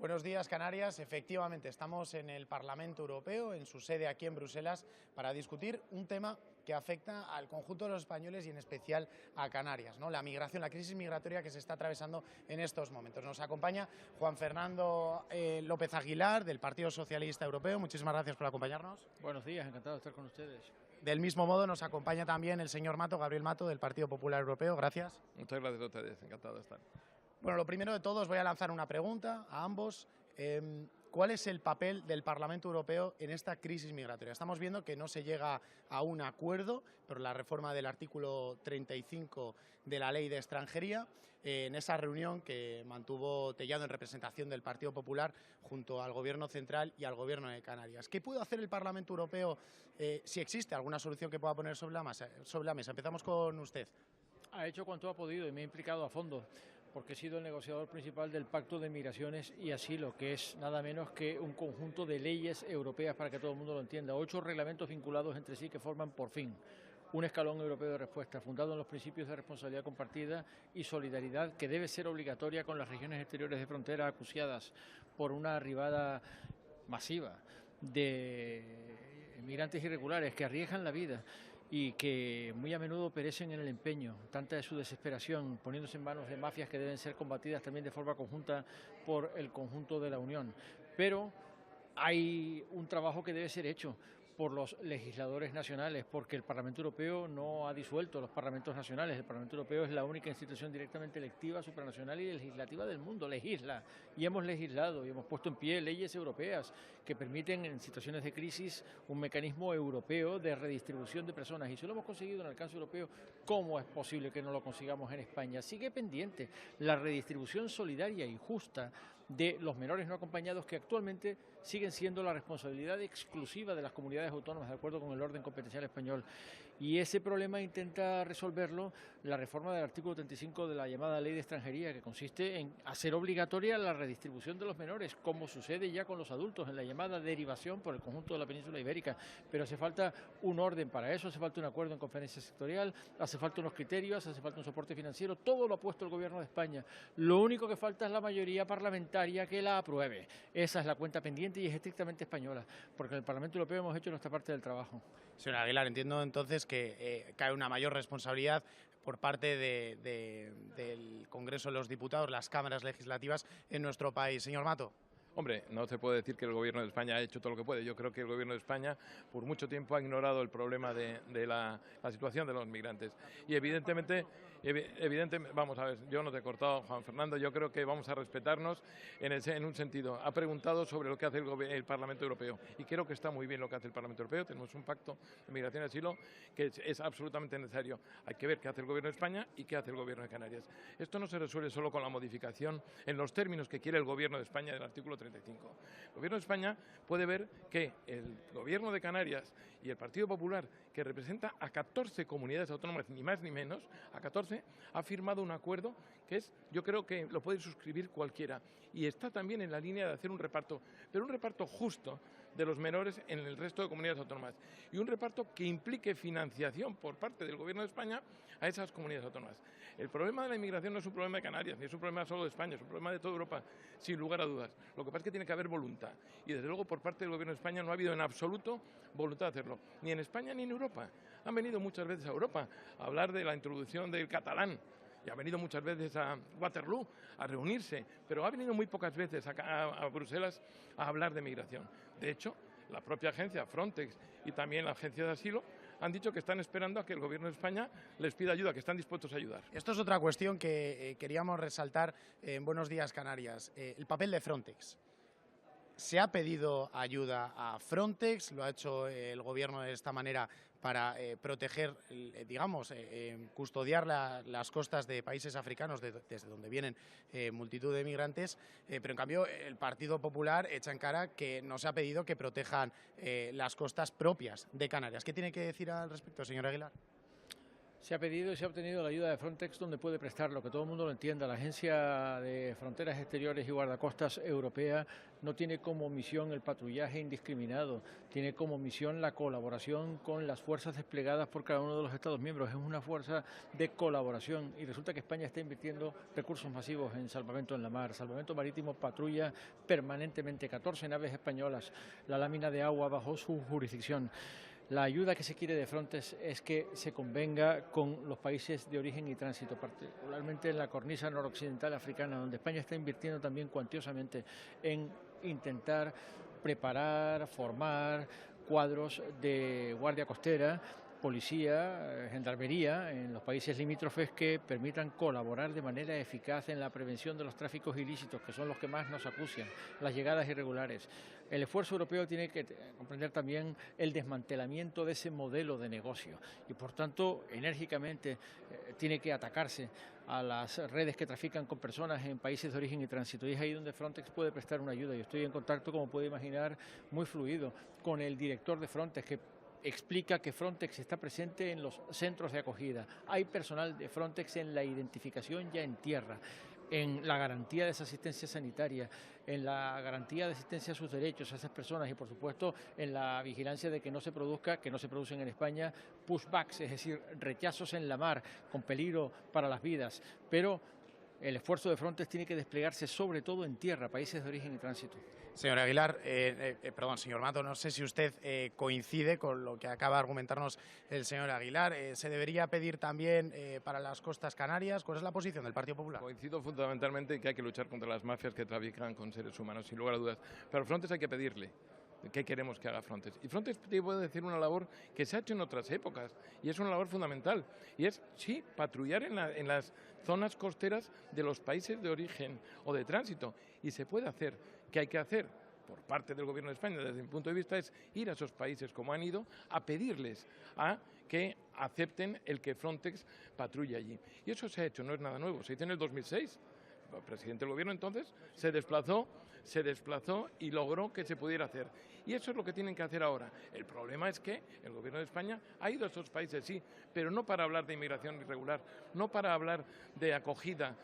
Buenos días, Canarias. Efectivamente, estamos en el Parlamento Europeo, en su sede aquí en Bruselas, para discutir un tema que afecta al conjunto de los españoles y en especial a Canarias, ¿no? La migración, la crisis migratoria que se está atravesando en estos momentos. Nos acompaña Juan Fernando López Aguilar, del Partido Socialista Europeo. Muchísimas gracias por acompañarnos. Buenos días, encantado de estar con ustedes. Del mismo modo nos acompaña también el señor Mato, Gabriel Mato, del Partido Popular Europeo. Gracias. Muchas gracias a ustedes, encantado de estar. Bueno, lo primero de todo os voy a lanzar una pregunta a ambos. ¿Cuál es el papel del Parlamento Europeo en esta crisis migratoria? Estamos viendo que no se llega a un acuerdo por la reforma del artículo 35 de la Ley de Extranjería en esa reunión que mantuvo Tellado en representación del Partido Popular junto al Gobierno central y al Gobierno de Canarias. ¿Qué puede hacer el Parlamento Europeo si existe alguna solución que pueda poner sobre la mesa? Empezamos con usted. Ha hecho cuanto ha podido y me he implicado a fondo, porque he sido el negociador principal del Pacto de Migraciones y Asilo, que es nada menos que un conjunto de leyes europeas, para que todo el mundo lo entienda, 8 reglamentos vinculados entre sí que forman por fin un escalón europeo de respuesta, fundado en los principios de responsabilidad compartida y solidaridad, que debe ser obligatoria con las regiones exteriores de frontera acuciadas por una arribada masiva de inmigrantes irregulares que arriesgan la vida y que muy a menudo perecen en el empeño, tanta es su desesperación, poniéndose en manos de mafias que deben ser combatidas también de forma conjunta por el conjunto de la Unión. Pero hay un trabajo que debe ser hecho por los legisladores nacionales, porque el Parlamento Europeo no ha disuelto los parlamentos nacionales. El Parlamento Europeo es la única institución directamente electiva, supranacional y legislativa del mundo. Legisla, y hemos legislado y hemos puesto en pie leyes europeas que permiten en situaciones de crisis un mecanismo europeo de redistribución de personas, y si lo hemos conseguido en el alcance europeo, ¿cómo es posible que no lo consigamos en España? Sigue pendiente la redistribución solidaria y justa de los menores no acompañados, que actualmente siguen siendo la responsabilidad exclusiva de las comunidades autónomas, de acuerdo con el orden competencial español. Y ese problema intenta resolverlo la reforma del artículo 35 de la llamada Ley de Extranjería, que consiste en hacer obligatoria la redistribución de los menores, como sucede ya con los adultos en la llamada derivación por el conjunto de la península ibérica. Pero hace falta un orden para eso, hace falta un acuerdo en conferencia sectorial, hace falta unos criterios, hace falta un soporte financiero. Todo lo ha puesto el Gobierno de España. Lo único que falta es la mayoría parlamentaria que la apruebe. Esa es la cuenta pendiente y es estrictamente española, porque en el Parlamento Europeo hemos hecho nuestra parte del trabajo. Señor Aguilar, entiendo entonces que cae una mayor responsabilidad por parte del Congreso de los Diputados, las cámaras legislativas en nuestro país. Señor Mato. Hombre, no se puede decir que el Gobierno de España ha hecho todo lo que puede. Yo creo que el Gobierno de España por mucho tiempo ha ignorado el problema de la situación de los migrantes. Y evidentemente, vamos a ver, yo no te he cortado, Juan Fernando, yo creo que vamos a respetarnos en un sentido. Ha preguntado sobre lo que hace el Parlamento Europeo, y creo que está muy bien lo que hace el Parlamento Europeo. Tenemos un pacto de migración y asilo que es absolutamente necesario. Hay que ver qué hace el Gobierno de España y qué hace el Gobierno de Canarias. Esto no se resuelve solo con la modificación en los términos que quiere el Gobierno de España del artículo 35. El Gobierno de España puede ver que el Gobierno de Canarias y el Partido Popular, que representa a 14 comunidades autónomas, ni más ni menos, a 14, ha firmado un acuerdo que yo creo que lo puede suscribir cualquiera, y está también en la línea de hacer un reparto, pero un reparto justo de los menores en el resto de comunidades autónomas, y un reparto que implique financiación por parte del Gobierno de España a esas comunidades autónomas. El problema de la inmigración no es un problema de Canarias, ni es un problema solo de España, es un problema de toda Europa, sin lugar a dudas. Lo que pasa es que tiene que haber voluntad, y desde luego por parte del Gobierno de España no ha habido en absoluto voluntad de hacerlo, ni en España ni en Europa. Han venido muchas veces a Europa a hablar de la introducción del catalán, y ha venido muchas veces a Waterloo a reunirse, pero ha venido muy pocas veces acá a Bruselas a hablar de migración. De hecho, la propia agencia Frontex y también la agencia de asilo han dicho que están esperando a que el Gobierno de España les pida ayuda, que están dispuestos a ayudar. Esto es otra cuestión que queríamos resaltar en Buenos Días Canarias, el papel de Frontex. Se ha pedido ayuda a Frontex, lo ha hecho el Gobierno de esta manera para proteger, digamos, custodiar las costas de países africanos desde donde vienen multitud de migrantes, pero en cambio el Partido Popular echa en cara que no se ha pedido que protejan las costas propias de Canarias. ¿Qué tiene que decir al respecto, señor Aguilar? Se ha pedido y se ha obtenido la ayuda de Frontex donde puede prestarlo, que todo el mundo lo entienda. La Agencia de Fronteras Exteriores y Guardacostas Europea no tiene como misión el patrullaje indiscriminado, tiene como misión la colaboración con las fuerzas desplegadas por cada uno de los Estados miembros. Es una fuerza de colaboración y resulta que España está invirtiendo recursos masivos en salvamento en la mar. Salvamento Marítimo patrulla permanentemente 14 naves españolas, la lámina de agua bajo su jurisdicción. La ayuda que se quiere de Frontex es que se convenga con los países de origen y tránsito, particularmente en la cornisa noroccidental africana, donde España está invirtiendo también cuantiosamente en intentar preparar, formar cuadros de guardia costera, policía, gendarmería en los países limítrofes que permitan colaborar de manera eficaz en la prevención de los tráficos ilícitos, que son los que más nos acucian, las llegadas irregulares. El esfuerzo europeo tiene que comprender también el desmantelamiento de ese modelo de negocio y, por tanto, enérgicamente tiene que atacarse a las redes que trafican con personas en países de origen y tránsito. Y es ahí donde Frontex puede prestar una ayuda. Yo estoy en contacto, como puede imaginar, muy fluido con el director de Frontex, que explica que Frontex está presente en los centros de acogida. Hay personal de Frontex en la identificación ya en tierra, en la garantía de esa asistencia sanitaria, en la garantía de asistencia a sus derechos a esas personas y, por supuesto, en la vigilancia de que no se producen en España pushbacks, es decir, rechazos en la mar con peligro para las vidas. Pero el esfuerzo de Frontex tiene que desplegarse sobre todo en tierra, países de origen y tránsito. Señor Aguilar, señor Mato, no sé si usted coincide con lo que acaba de argumentarnos el señor Aguilar. ¿Se debería pedir también para las costas canarias? ¿Cuál es la posición del Partido Popular? Coincido fundamentalmente en que hay que luchar contra las mafias que trafican con seres humanos, sin lugar a dudas. Pero a Frontex hay que pedirle qué queremos que haga Frontex. Y Frontex puede decir una labor que se ha hecho en otras épocas y es una labor fundamental. Y es, sí, patrullar en las zonas costeras de los países de origen o de tránsito. Y se puede hacer. ¿Qué hay que hacer? Por parte del Gobierno de España, desde mi punto de vista, es ir a esos países como han ido a pedirles a que acepten el que Frontex patrulle allí. Y eso se ha hecho, no es nada nuevo, se hizo en el 2006. El presidente del Gobierno entonces se desplazó y logró que se pudiera hacer. Y eso es lo que tienen que hacer ahora. El problema es que el Gobierno de España ha ido a esos países, sí, pero no para hablar de inmigración irregular, no para hablar de acogida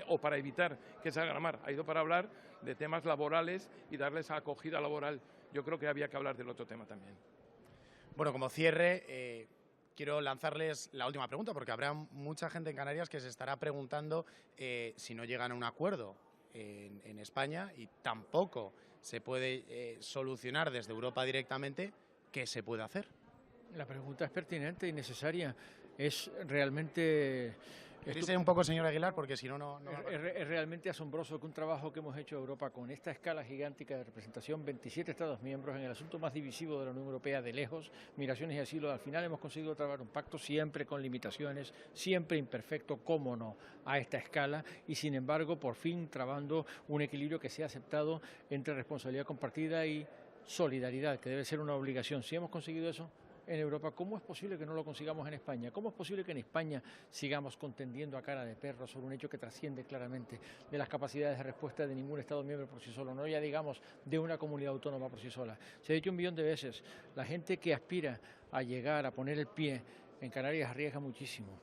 o para evitar que salgan a la mar, ha ido para hablar de temas laborales y darles acogida laboral. Yo creo que había que hablar del otro tema también. Bueno, como cierre, quiero lanzarles la última pregunta, porque habrá mucha gente en Canarias que se estará preguntando si no llegan a un acuerdo en España y tampoco se puede solucionar desde Europa directamente, ¿qué se puede hacer? La pregunta es pertinente y necesaria. Es realmente... Dice un poco, señor Aguilar, porque si no... Es realmente asombroso que un trabajo que hemos hecho Europa con esta escala gigántica de representación, 27 Estados miembros en el asunto más divisivo de la Unión Europea, de lejos, migraciones y asilo, al final hemos conseguido trabar un pacto siempre con limitaciones, siempre imperfecto, cómo no, a esta escala, y sin embargo, por fin trabando un equilibrio que sea aceptado entre responsabilidad compartida y solidaridad, que debe ser una obligación. Si hemos conseguido eso en Europa, ¿cómo es posible que no lo consigamos en España? ¿Cómo es posible que en España sigamos contendiendo a cara de perro sobre un hecho que trasciende claramente de las capacidades de respuesta de ningún Estado miembro por sí solo, no ya digamos de una comunidad autónoma por sí sola? Se ha dicho 1 millón de veces, la gente que aspira a llegar, a poner el pie en Canarias arriesga muchísimo.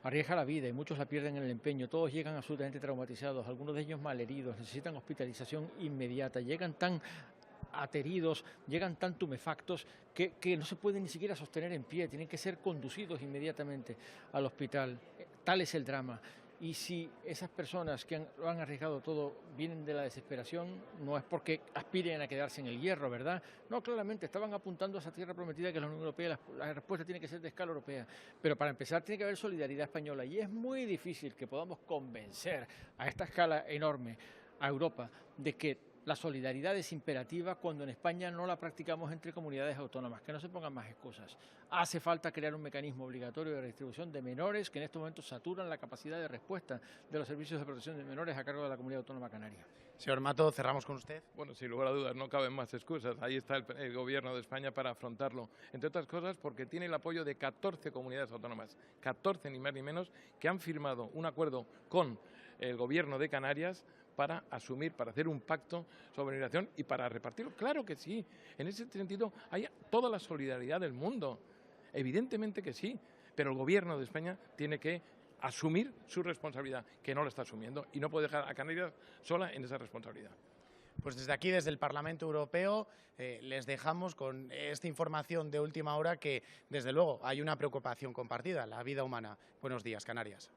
Arriesga la vida y muchos la pierden en el empeño, todos llegan absolutamente traumatizados, algunos de ellos malheridos, necesitan hospitalización inmediata, llegan tan ateridos, llegan tan tumefactos que no se pueden ni siquiera sostener en pie, tienen que ser conducidos inmediatamente al hospital. Tal es el drama. Y si esas personas que lo han arriesgado todo vienen de la desesperación, no es porque aspiren a quedarse en el hierro, ¿verdad? No, claramente, estaban apuntando a esa tierra prometida que es la Unión Europea, la respuesta tiene que ser de escala europea. Pero para empezar tiene que haber solidaridad española y es muy difícil que podamos convencer a esta escala enorme a Europa de que la solidaridad es imperativa cuando en España no la practicamos entre comunidades autónomas, que no se pongan más excusas. Hace falta crear un mecanismo obligatorio de redistribución de menores que en estos momentos saturan la capacidad de respuesta de los servicios de protección de menores a cargo de la Comunidad Autónoma Canaria. Señor Mato, cerramos con usted. Bueno, sin lugar a dudas, no caben más excusas. Ahí está el Gobierno de España para afrontarlo. Entre otras cosas, porque tiene el apoyo de 14 comunidades autónomas, 14 ni más ni menos, que han firmado un acuerdo con el Gobierno de Canarias para asumir, para hacer un pacto sobre migración y para repartirlo. Claro que sí. En ese sentido hay toda la solidaridad del mundo. Evidentemente que sí. pero el gobierno de España tiene que asumir su responsabilidad, que no lo está asumiendo, y no puede dejar a Canarias sola en esa responsabilidad. Pues desde aquí, desde el Parlamento Europeo, les dejamos con esta información de última hora que, desde luego, hay una preocupación compartida, la vida humana. Buenos días, Canarias.